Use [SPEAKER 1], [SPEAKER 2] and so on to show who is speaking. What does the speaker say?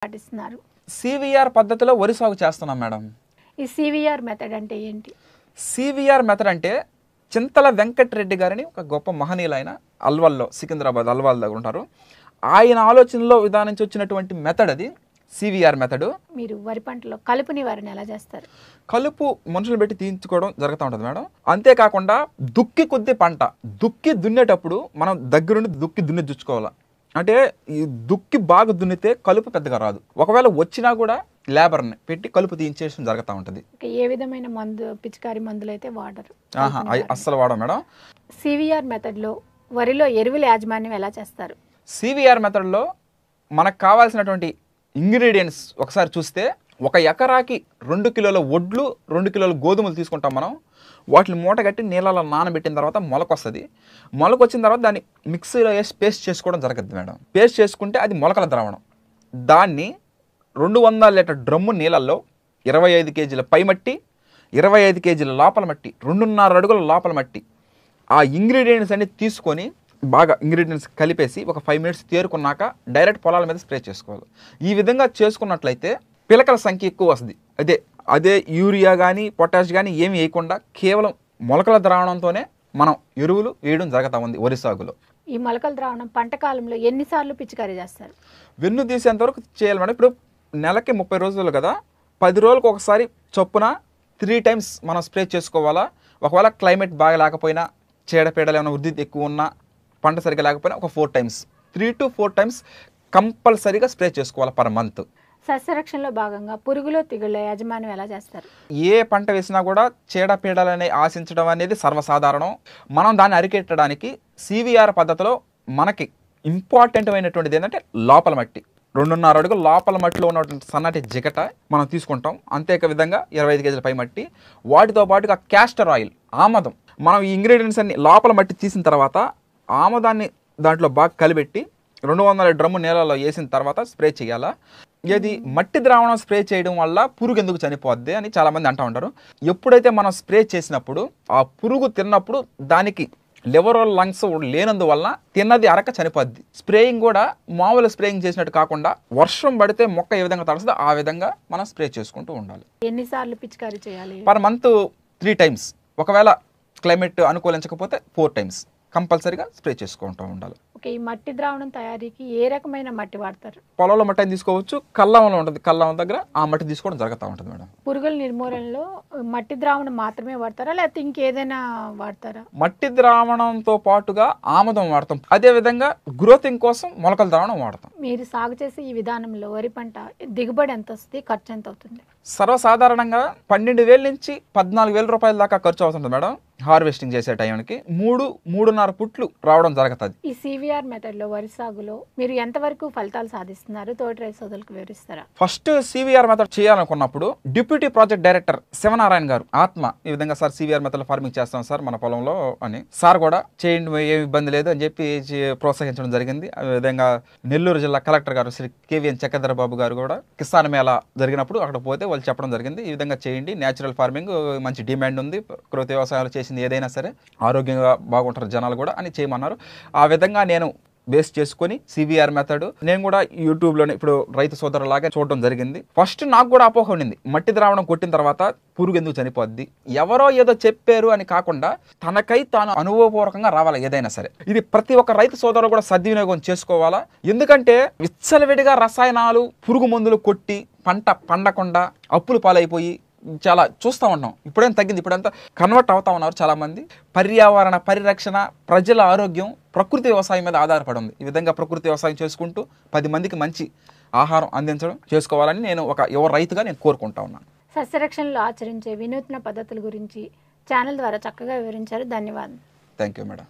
[SPEAKER 1] పాటిస్తున్నారు.
[SPEAKER 2] సివిఆర్ పద్ధతిలో వరి సాగు చేస్తున్నాం మేడం.
[SPEAKER 1] ఈ సివిఆర్ మెథడ్ అంటే ఏంటి?
[SPEAKER 2] సివిఆర్ మెథడ్ అంటే చింతల వెంకటరెడ్డి గారిని ఒక గొప్ప మహనీయులైన అల్వాల్లో, సికింద్రాబాద్ అల్వాల్ దగ్గర ఉంటారు. ఆయన ఆలోచనలో విధానించి వచ్చినటువంటి మెథడ్ అది సివిఆర్ మెథడ్.
[SPEAKER 1] మీరు వరి పంటలో కలుపు నివారణ ఎలా చేస్తారు?
[SPEAKER 2] కలుపు మనుషులు పెట్టి తీయించుకోవడం జరుగుతూ ఉంటుంది మేడం. అంతేకాకుండా దుక్కి కొద్ది పంట దుక్కి దున్నేటప్పుడు మనం దగ్గరుండి దుక్కి దున్ని దుచ్చుకోవాలి. అంటే ఈ దుక్కి బాగా దున్నితే కలుపు పెద్దగా రాదు. ఒకవేళ వచ్చినా కూడా లేబర్ని పెట్టి కలుపు తీయించేయడం జరుగుతూ ఉంటుంది.
[SPEAKER 1] ఏ విధమైన మందు పిచికారి మందులు అయితే వాడరు?
[SPEAKER 2] అస్సలు వాడం మేడం.
[SPEAKER 1] సివిఆర్ మెథడ్లో వరిలో ఎరువుల యాజమాన్యం ఎలా చేస్తారు?
[SPEAKER 2] సివిఆర్ మెథడ్లో మనకు కావాల్సినటువంటి ఇంగ్రీడియంట్స్ ఒకసారి చూస్తే, ఒక ఎకరాకి 2 కిలోల వడ్లు 2 కిలోల గోధుమలు తీసుకుంటాం మనం. వాటిని మూటగట్టి నీళ్ళలో నానబెట్టిన తర్వాత మొలకొస్తుంది. మొలకొచ్చిన తర్వాత దాన్ని మిక్సీలో వేసి పేస్ట్ చేసుకోవడం జరుగుతుంది మేడం. పేస్ట్ చేసుకుంటే అది మొలకల ద్రావణం. దాన్ని 200 లీటర్ డ్రమ్ము నీళ్ళల్లో 25 కేజీల పై మట్టి, 25 కేజీల లోపల మట్టి, 2.5 అడుగుల లోపల మట్టి, ఆ ఇంగ్రీడియంట్స్ అన్ని తీసుకొని బాగా ఇంగ్రీడియంట్స్ కలిపేసి ఒక 5 మినిట్స్ తేరుకున్నాక డైరెక్ట్ పొలాల మీద స్ప్రే చేసుకోవాలి. ఈ విధంగా చేసుకున్నట్లయితే పిలకల సంఖ్య ఎక్కువ వస్తుంది. అదే యూరియా కానీ పొటాష్ కానీ ఏమి వేయకుండా కేవలం మొలకల ద్రావణంతోనే మనం ఎరువులు వేయడం జరుగుతూ ఉంది వరి సాగులో.
[SPEAKER 1] ఈ మొలకల ద్రావణం పంట కాలంలో ఎన్నిసార్లు పిచికారీ చేస్తారు?
[SPEAKER 2] వెన్ను తీసేంత వరకు చేయాలి మేడం. ఇప్పుడు నెలకి 30 రోజులు కదా, 10 రోజులకు ఒకసారి చొప్పున 3 టైమ్స్ మనం స్ప్రే చేసుకోవాలా. ఒకవేళ క్లైమేట్ బాగా లేకపోయినా, చీడపీడలు ఏమైనా వృద్ధి ఎక్కువ ఉన్నా, పంట సరిగ్గా లేకపోయినా ఒక 4 టైమ్స్ 3 to 4 టైమ్స్ కంపల్సరీగా స్ప్రే చేసుకోవాలి పర్ మంత్.
[SPEAKER 1] సస్యరక్షణలో భాగంగా పురుగులు తెగుళ్ళ యాజమాన్యం ఎలా చేస్తారు?
[SPEAKER 2] ఏ పంట వేసినా కూడా చీడపీడలని ఆశించడం అనేది సర్వసాధారణం. మనం దాన్ని అరికెట్టడానికి సివిఆర్ పద్ధతిలో మనకి ఇంపార్టెంట్ అయినటువంటిది ఏంటంటే లోపల మట్టి. 2.5 అడుగుల లోపల మట్టిలో ఉన్నటువంటి సన్నటి జిగట మనం తీసుకుంటాం. అంతే విధంగా 25 కేజీల పై మట్టి, వాటితో పాటుగా క్యాస్టర్ ఆయిల్, ఆమదం. మనం ఈ ఇంగ్రీడియంట్స్ అన్ని లోపల మట్టి తీసిన తర్వాత ఆమదాన్ని దాంట్లో బాగా కలిపెట్టి 200 డ్రమ్ము నీళ్ళలో వేసిన తర్వాత స్ప్రే చేయాలా. ఇది మట్టి ద్రావణం స్ప్రే చేయడం వల్ల పురుగు ఎందుకు చనిపోద్ది అని చాలామంది అంటూ ఉంటారు. ఎప్పుడైతే మనం స్ప్రే చేసినప్పుడు ఆ పురుగు తిన్నప్పుడు దానికి లివర్ లంగ్స్ లేనందువల్ల తిన్నది అరక చనిపోద్ది. స్ప్రేయింగ్ కూడా మామూలు స్ప్రేయింగ్ చేసినట్టు కాకుండా వర్షం పడితే మొక్క ఏ విధంగా తడుస్తుందో ఆ విధంగా మనం స్ప్రే చేసుకుంటూ ఉండాలి.
[SPEAKER 1] ఎన్నిసార్లు పిచికారీ చేయాలి?
[SPEAKER 2] Per month 3 times. ఒకవేళ క్లైమేట్ అనుకూలించకపోతే 4 టైమ్స్ కంపల్సరీగా స్ప్రే చేసుకుంటూ ఉండాలి.
[SPEAKER 1] ఓకే, ఈ మట్టి ద్రావణం తయారీకి ఏ రకమైన మట్టి వాడతారు?
[SPEAKER 2] పొలంలో మట్టి అని తీసుకోవచ్చు, కల్లంలో ఉంటుంది, కల్లం దగ్గర ఆ మట్టి తీసుకోవడం జరుగుతూ ఉంటుంది మేడం.
[SPEAKER 1] పురుగుల నిర్మూలనలో మట్టి ద్రావణం మాత్రమే వాడతారా, లేకపోతే ఇంకేదైనా వాడతారా?
[SPEAKER 2] మట్టి ద్రావణంతో పాటుగా ఆమదం వాడతాం. అదే విధంగా గ్రోతింగ్ కోసం మొలకల ద్రావణం వాడతాం.
[SPEAKER 1] మీరు సాగు చేసే ఈ విధానంలో వరి పంట దిగుబడి ఎంత వస్తుంది, ఖర్చు ఎంత అవుతుంది?
[SPEAKER 2] సర్వసాధారణంగా 12,000 నుంచి 14,000 రూపాయల దాకా ఖర్చు అవుతుంది మేడం. హార్వెస్టింగ్ చేసే టైంకి 3.5 పుట్లు రావడం జరుగుతుంది.
[SPEAKER 1] ఈ సివిఆర్ మెథడ్లో వరి సాగులో మీరు ఎంతవరకు ఫలితాలు సాధిస్తున్నారు? తోటి రైతు సోదరులకు వివరిస్తారా?
[SPEAKER 2] ఫస్ట్ సివిఆర్ మెథడ్ చేయాలనుకున్నప్పుడు డిప్యూటీ ప్రాజెక్ట్ డైరెక్టర్ శివనారాయణ గారు ఈ విధంగా సార్ సివిఆర్ మెథడ్ ఫార్మింగ్ చేస్తాం సార్ మన పొలంలో అని, సార్ కూడా చేయండి ఏమి ఇబ్బంది లేదు అని చెప్పి ప్రోత్సహించడం జరిగింది. అదే విధంగా నెల్లూరు జిల్లా కలెక్టర్ గారు శ్రీ కేవీఎన్ చక్రధర బాబు గారు కూడా కిసాన్ మేళా జరిగినప్పుడు అక్కడ పోతే వాళ్ళు చెప్పడం జరిగింది, ఈ విధంగా చేయండి, న్యాచురల్ ఫార్మింగ్ మంచి డిమాండ్ ఉంది, ప్రకృతి వ్యవసాయాలు చేసింది ఏదైనా సరే ఆరోగ్యంగా బాగుంటారు జనాలు కూడా అని చేయమన్నారు. ఆ విధంగా నేను బేస్ చేసుకొని సివిఆర్ మెథడ్ నేను కూడా యూట్యూబ్లోనే ఇప్పుడు రైతు సోదరులాగా చూడడం జరిగింది. ఫస్ట్ నాకు కూడా అపోహ ఉండింది, మట్టి ద్రావణం కొట్టిన తర్వాత పురుగు ఎందుకు చనిపోద్ది, ఎవరో ఏదో చెప్పారు అని కాకుండా తనకై తాను అనుభవపూర్వకంగా రావాలి ఏదైనా సరే. ఇది ప్రతి ఒక్క రైతు సోదరులు కూడా సద్వినియోగం చేసుకోవాలా. ఎందుకంటే విచ్చలవిడిగా రసాయనాలు పురుగు మందులు కొట్టి పంట పండకుండా అప్పులు పాలైపోయి చాలా చూస్తూ ఉన్నాం. ఇప్పుడేం తగ్గింది, ఇప్పుడంతా కన్వర్ట్ అవుతా ఉన్నారు చాలామంది. పర్యావరణ పరిరక్షణ, ప్రజల ఆరోగ్యం ప్రకృతి వ్యవసాయం మీద ఆధారపడి ఉంది. ఈ విధంగా ప్రకృతి వ్యవసాయం చేసుకుంటూ 10 మందికి మంచి ఆహారం అందించడం చేసుకోవాలని నేను ఒక యువ రైతుగా నేను కోరుకుంటా ఉన్నాను.
[SPEAKER 1] సస్యరక్షణలో ఆచరించే వినూత్న పద్ధతుల గురించి ఛానల్ ద్వారా చక్కగా వివరించారు. ధన్యవాదాలు.
[SPEAKER 2] Thank you madam.